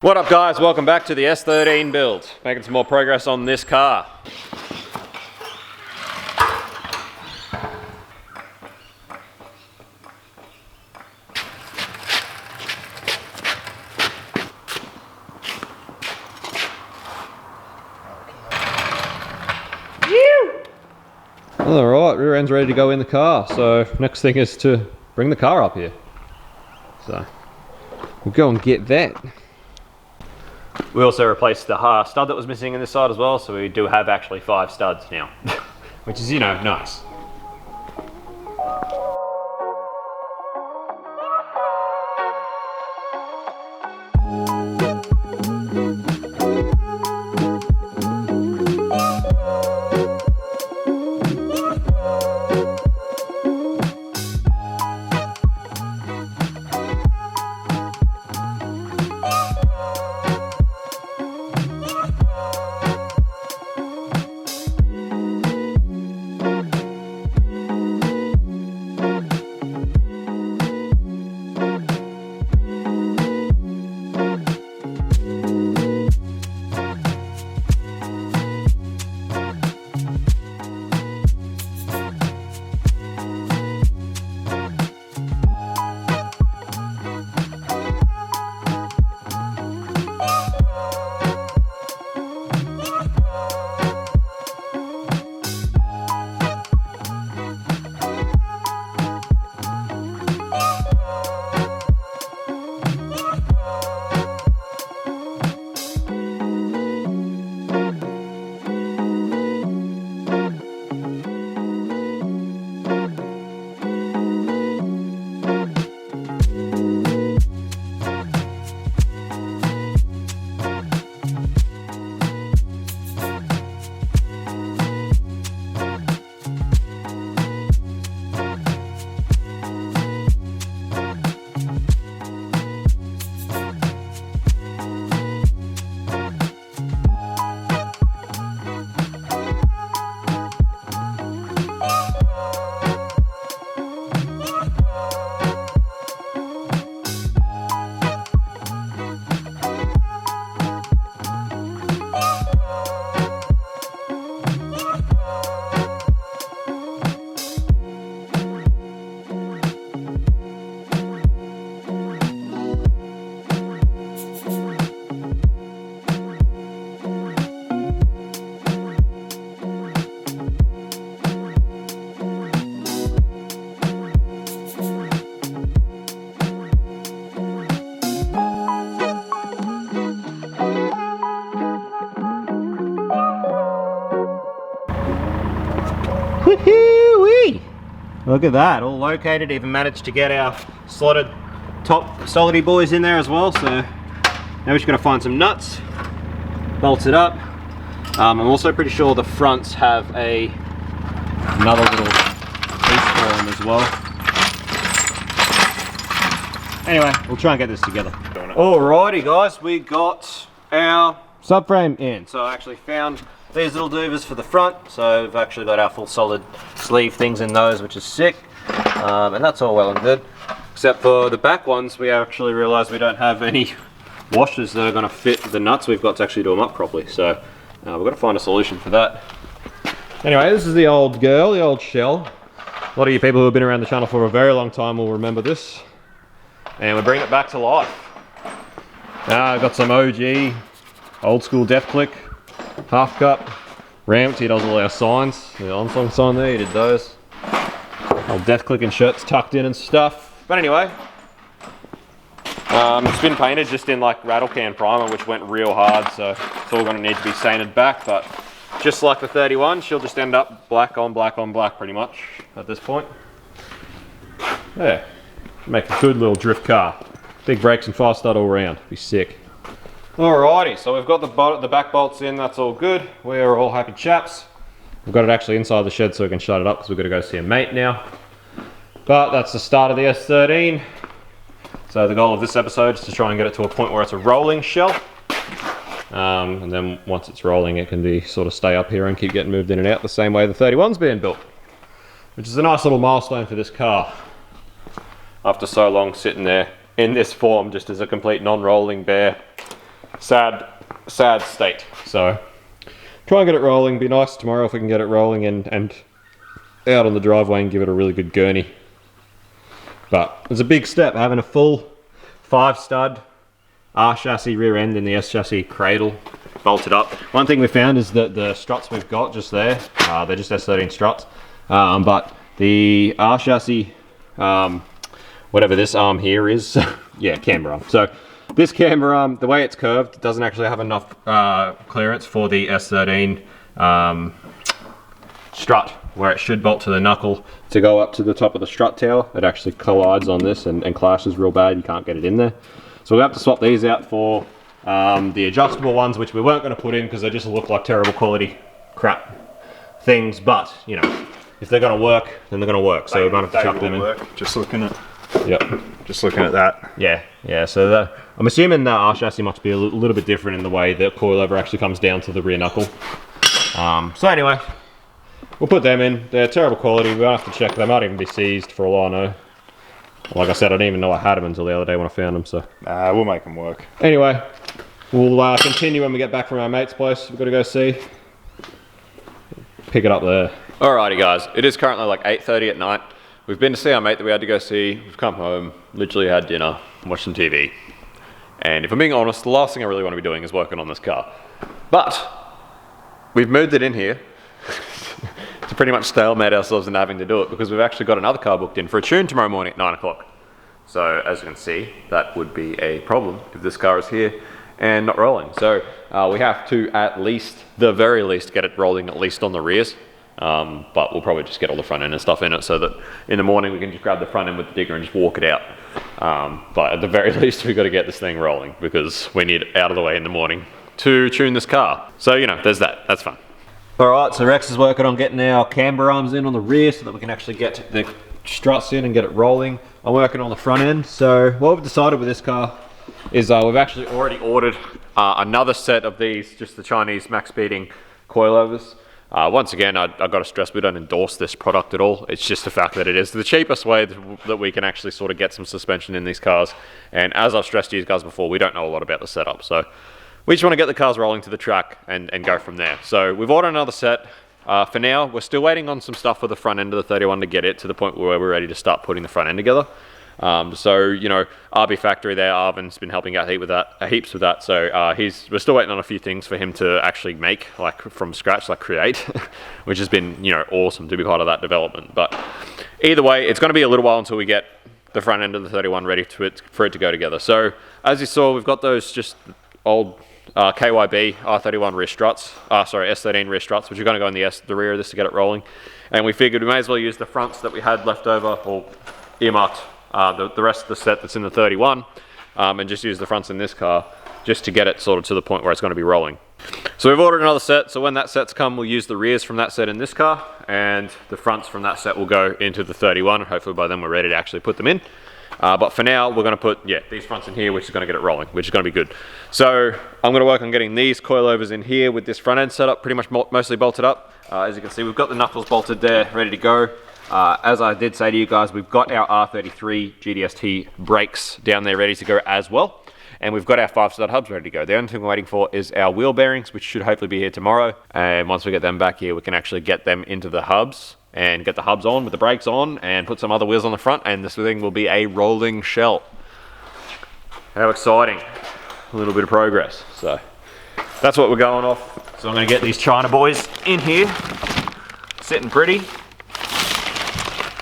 What up guys, welcome back to the S13 build. Making some more progress on this car. Alright, rear end's ready to go in the car, so next thing is to bring the car up here. So, we'll go and get that. We also replaced the stud that was missing in this side as well, so we do have actually 5 studs now, which is, you know, nice. Woohoo-wee! Look at that, all located. Even managed to get our slotted top solidy boys in there as well. So now we're just going to find some nuts, bolt it up. I'm also pretty sure the fronts have another little piece for them as well. Anyway, we'll try and get this together. Alrighty guys, we got our subframe in. So I actually found these little doovers for the front, so we've actually got our full solid sleeve things in those, which is sick. And that's all well and good, except for the back ones. We actually realized we don't have any washers that are going to fit the nuts we've got to actually do them up properly, so we've got to find a solution for that. Anyway, this is the old girl, the old shell. A lot of you people who have been around the channel for a very long time will remember this, and we're bringing it back to life. I've got some OG old school death click half cup ramped. He does all our signs, the Armstrong sign there, he did those. Old death click and shirts tucked in and stuff. But anyway, it's been painted just in like rattle can primer, which went real hard, so it's all going to need to be sanded back. But just like the 31, she'll just end up black on black on black pretty much at this point. Yeah, make a good little drift car. Big brakes and 5-stud all round, be sick. Alrighty, so we've got the back bolts in, that's all good. We're all happy chaps. We've got it actually inside the shed so we can shut it up because we've got to go see a mate now. But that's the start of the S13. So the goal of this episode is to try and get it to a point where it's a rolling shell. And then once it's rolling, it can be sort of stay up here and keep getting moved in and out the same way the 31's being built. Which is a nice little milestone for this car. After so long sitting there in this form, just as a complete non-rolling bare sad state. So try and get it rolling. Be nice tomorrow if we can get it rolling and out on the driveway and give it a really good gurney. But it's a big step having a full 5-stud R chassis rear end and the S chassis cradle bolted up. One thing we found is that the struts we've got just there, they're just S13 struts, but the R chassis, whatever this arm here is, yeah, camber arm. So this camber arm, the way it's curved, doesn't actually have enough clearance for the S13 strut, where it should bolt to the knuckle to go up to the top of the strut tower. It actually collides on this and clashes real bad. You can't get it in there. So we'll have to swap these out for the adjustable ones, which we weren't going to put in because they just look like terrible quality crap things. But, you know, if they're going to work, then they're going to work. So we're going to have to chuck them in. Just looking at, just looking at that. Yeah. So I'm assuming the R chassis must be a little bit different in the way the coilover actually comes down to the rear knuckle. So anyway, we'll put them in. They're terrible quality. We'll have to check. They might even be seized for all I know. Like I said, I didn't even know I had them until the other day when I found them. So we'll make them work. Anyway, we'll continue when we get back from our mate's place. We've got to go see. Pick it up there. Alrighty guys, it is currently like 8:30 at night. We've been to see our mate that we had to go see. We've come home, literally had dinner, watched some TV. And if I'm being honest, the last thing I really want to be doing is working on this car. But we've moved it in here to pretty much stalemate ourselves into having to do it because we've actually got another car booked in for a tune tomorrow morning at 9 o'clock. So as you can see, that would be a problem if this car is here and not rolling. So we have to at least, the very least, get it rolling at least on the rears. But we'll probably just get all the front end and stuff in it so that in the morning we can just grab the front end with the digger and just walk it out. But at the very least we've got to get this thing rolling because we need it out of the way in the morning to tune this car. So, you know, there's that. That's fun. Alright, so Rex is working on getting our camber arms in on the rear so that we can actually get the struts in and get it rolling. I'm working on the front end. So what we've decided with this car is we've actually already ordered another set of these, just the Chinese max speeding coilovers. Once again, I've got to stress we don't endorse this product at all. It's just the fact that it is the cheapest way that we can actually sort of get some suspension in these cars. And as I've stressed to you guys before, we don't know a lot about the setup. So we just want to get the cars rolling to the track and go from there. So we've ordered another set. For now, we're still waiting on some stuff for the front end of the 31 to get it to the point where we're ready to start putting the front end together. So, you know, RB Factory there, Arvin's been helping out heaps with that. So we're still waiting on a few things for him to actually make, like from scratch, like create, which has been, you know, awesome to be part of that development. But either way, it's going to be a little while until we get the front end of the 31 ready for it to go together. So as you saw, we've got those just old KYB R31 rear struts, S13 rear struts, which are going to go in the rear of this to get it rolling. And we figured we may as well use the fronts that we had left over or earmarked the rest of the set that's in the 31 and just use the fronts in this car just to get it sort of to the point where it's going to be rolling. So we've ordered another set, so when that set's come, we'll use the rears from that set in this car and the fronts from that set will go into the 31 and hopefully by then we're ready to actually put them in. But for now, we're going to put, these fronts in here, which is going to get it rolling, which is going to be good. So I'm going to work on getting these coilovers in here with this front end setup pretty much mostly bolted up. As you can see, we've got the knuckles bolted there, ready to go. As I did say to you guys, we've got our R33 GDST brakes down there ready to go as well. And we've got our 5-stud hubs ready to go. The only thing we're waiting for is our wheel bearings, which should hopefully be here tomorrow. And once we get them back here, we can actually get them into the hubs and get the hubs on with the brakes on and put some other wheels on the front, and this thing will be a rolling shell. How exciting. A little bit of progress. So that's what we're going off. So I'm going to get these China boys in here, sitting pretty.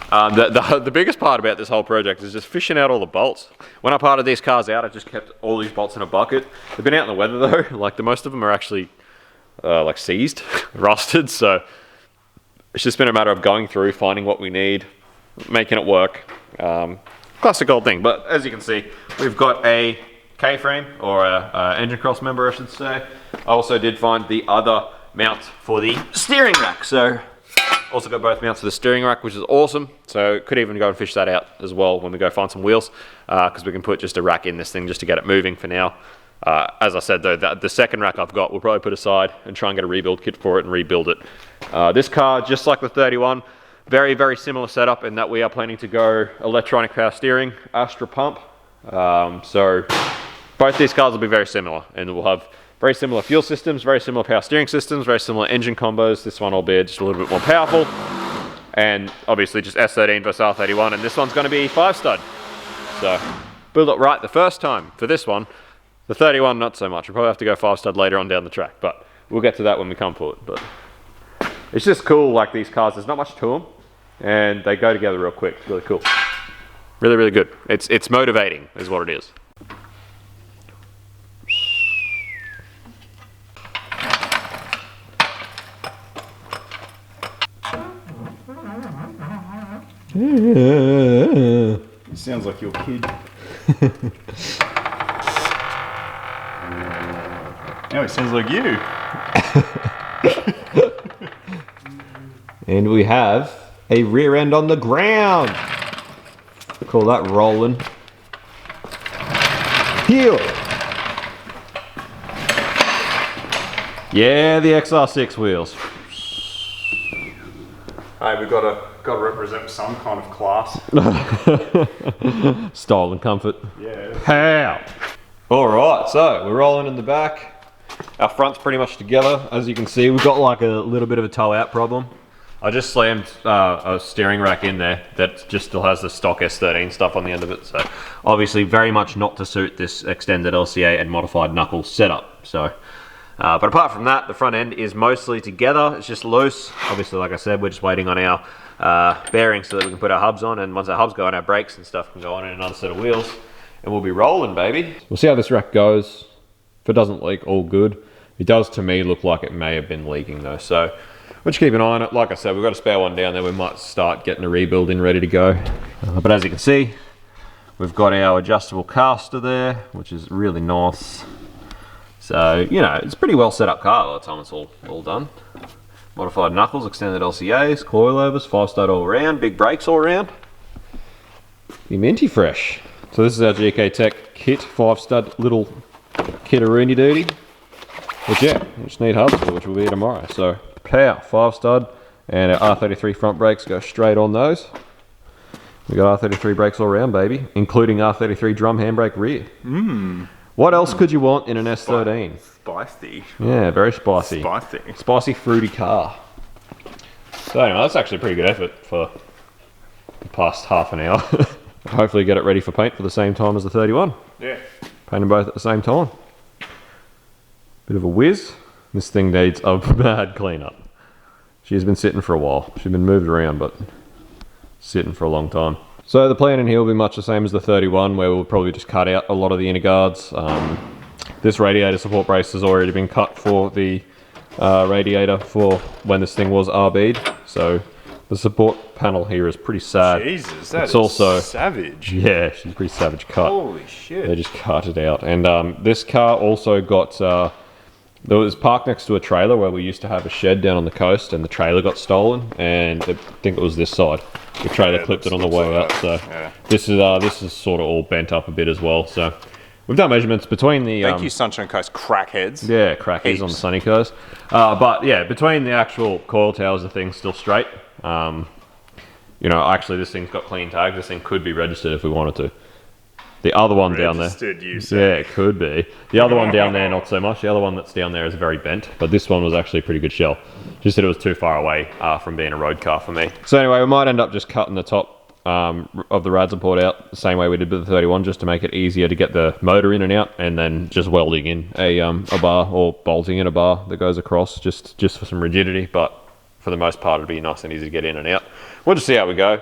The biggest part about this whole project is just fishing out all the bolts. When I parted these cars out, I just kept all these bolts in a bucket. They've been out in the weather though, like most of them are actually like seized, rusted, so it's just been a matter of going through, finding what we need, making it work. Classic old thing, but as you can see, we've got a K-frame, or a engine cross member I should say. I also did find the other mount for the steering rack, so also got both mounts for the steering rack, which is awesome. So could even go and fish that out as well when we go find some wheels, because we can put just a rack in this thing just to get it moving for now. As I said though, the second rack I've got, we'll probably put aside and try and get a rebuild kit for it and rebuild it. This car, just like the 31, very, very similar setup in that we are planning to go electronic power steering, Astra pump. So both these cars will be very similar, and we'll have very similar fuel systems, very similar power steering systems, very similar engine combos. This one will be just a little bit more powerful, and obviously just S13 versus R31, and this one's going to be 5-stud. So build it right the first time. For this one, the 31 not so much. We'll probably have to go 5-stud later on down the track, but we'll get to that when we come to it. But it's just cool, like these cars, there's not much to them, and they go together real quick. It's really cool. Really, really good. It's motivating is what it is. It sounds like your kid. No, it sounds like you. And we have a rear end on the ground. We call that rolling. Heel. Yeah, the XR6 wheels. Hey, we've got to represent some kind of class. Style and comfort. Yeah. Pow! Alright, so we're rolling in the back. Our front's pretty much together. As you can see, we've got like a little bit of a toe out problem. I just slammed a steering rack in there that just still has the stock S13 stuff on the end of it. So obviously very much not to suit this extended LCA and modified knuckle setup. So, but apart from that, the front end is mostly together. It's just loose. Obviously, like I said, we're just waiting on our bearings so that we can put our hubs on. And once our hubs go on, our brakes and stuff can go on in another set of wheels. And we'll be rolling, baby. We'll see how this rack goes. If it doesn't leak, all good. It does, to me, look like it may have been leaking though. So we'll just keep an eye on it. Like I said, we've got a spare one down there. We might start getting a rebuild in ready to go. But as you can see, we've got our adjustable caster there, which is really nice. So, you know, it's a pretty well set up car by the time it's all done. Modified knuckles, extended LCAs, coilovers, 5-stud all around, big brakes all around. Be minty fresh. So this is our GK Tech kit, 5-stud little kit-a-rooney doody. Which, yeah, we just need hubs for, which will be here tomorrow. So, power, 5-stud, and our R33 front brakes go straight on those. We got R33 brakes all around, baby, including R33 drum handbrake rear. What else could you want in an S13? Spicy. Yeah, very spicy. Spicy. Spicy, fruity car. So anyway, that's actually a pretty good effort for the past half an hour. Hopefully get it ready for paint for the same time as the 31. Yeah. Paint them both at the same time. Bit of a whiz. This thing needs a bad cleanup. She's been sitting for a while. She's been moved around, but sitting for a long time. So the plan in here will be much the same as the 31, where we'll probably just cut out a lot of the inner guards. This radiator support brace has already been cut for the radiator for when this thing was RB'd. So the support panel here is pretty sad. Jesus, that it's is also savage. Yeah, she's a pretty savage cut. Holy shit. They just cut it out. And this car also got... there was parked next to a trailer where we used to have a shed down on the coast, and the trailer got stolen, and I think it was this side. The trailer clipped it on the way up, so yeah. This is sort of all bent up a bit as well. So we've done measurements between the... Thank you, Sunshine Coast crackheads. Yeah, crackies on the sunny coast. But yeah, between the actual coil towers, the thing's still straight. You know, actually this thing's got clean tags. This thing could be registered if we wanted to. The other one down there, you said. yeah, it could be. The other one down there, not so much. The other one that's down there is very bent, but this one was actually a pretty good shell. Just that it was too far away from being a road car for me. So anyway, we might end up just cutting the top of the rad support out the same way we did with the 31, just to make it easier to get the motor in and out, and then just welding in a bar or bolting in a bar that goes across, just for some rigidity. But for the most part, it'll be nice and easy to get in and out. We'll just see how we go.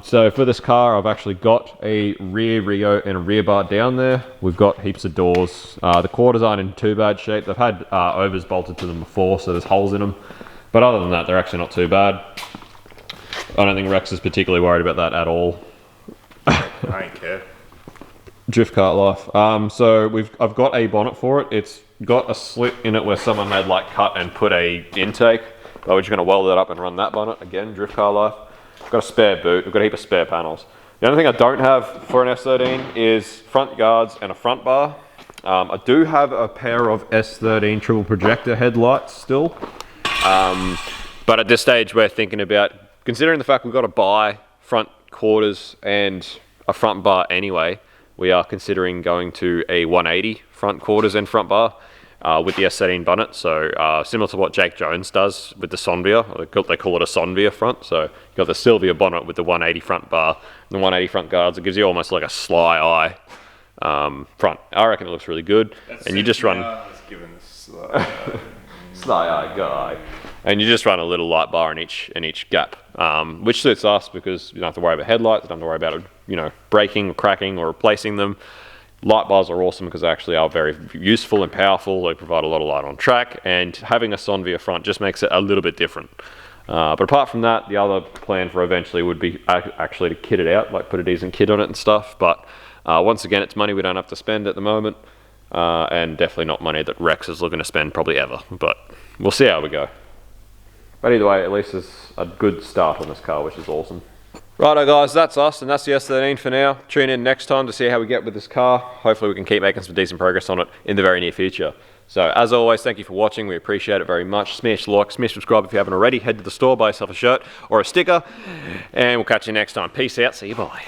So for this car, I've actually got a rear Rio and a rear bar down there. We've got heaps of doors. The quarters aren't in too bad shape. They've had overs bolted to them before, so there's holes in them. But other than that, they're actually not too bad. I don't think Rex is particularly worried about that at all. I don't care. Drift kart life. So I've got a bonnet for it. It's got a slit in it where someone had like cut and put a intake. But we're just going to weld it up and run that bonnet again. Drift car life. I've got a spare boot. I've got a heap of spare panels. The only thing I don't have for an S13 is front guards and a front bar. I do have a pair of S13 triple projector headlights still. But at this stage, we're thinking about, considering the fact we've got to buy front quarters and a front bar anyway, we are considering going to a 180 front quarters and front bar with the S13 bonnet. So similar to what Jake Jones does with the Sonvia. They call it a Sonvia front. So you've got the Sylvia bonnet with the 180 front bar and the 180 front guards. It gives you almost like a sly eye front. I reckon it looks really good. And you just run... Sly eye guy. And you just run a little light bar in each gap, which suits us because you don't have to worry about headlights, you don't have to worry about breaking or cracking or replacing them. Light bars are awesome because they actually are very useful and powerful. They provide a lot of light on track, and having a Sonvia front just makes it a little bit different. But apart from that, the other plan for eventually would be actually to kit it out, like put a decent kit on it and stuff. But once again, it's money we don't have to spend at the moment, and definitely not money that Rex is looking to spend probably ever. But we'll see how we go. But either way, at least it's a good start on this car, which is awesome. Righto guys, that's us, and that's the S13 for now. Tune in next time to see how we get with this car. Hopefully we can keep making some decent progress on it in the very near future. So as always, thank you for watching. We appreciate it very much. Smash like, smash subscribe if you haven't already. Head to the store, buy yourself a shirt or a sticker, and we'll catch you next time. Peace out, see you, bye.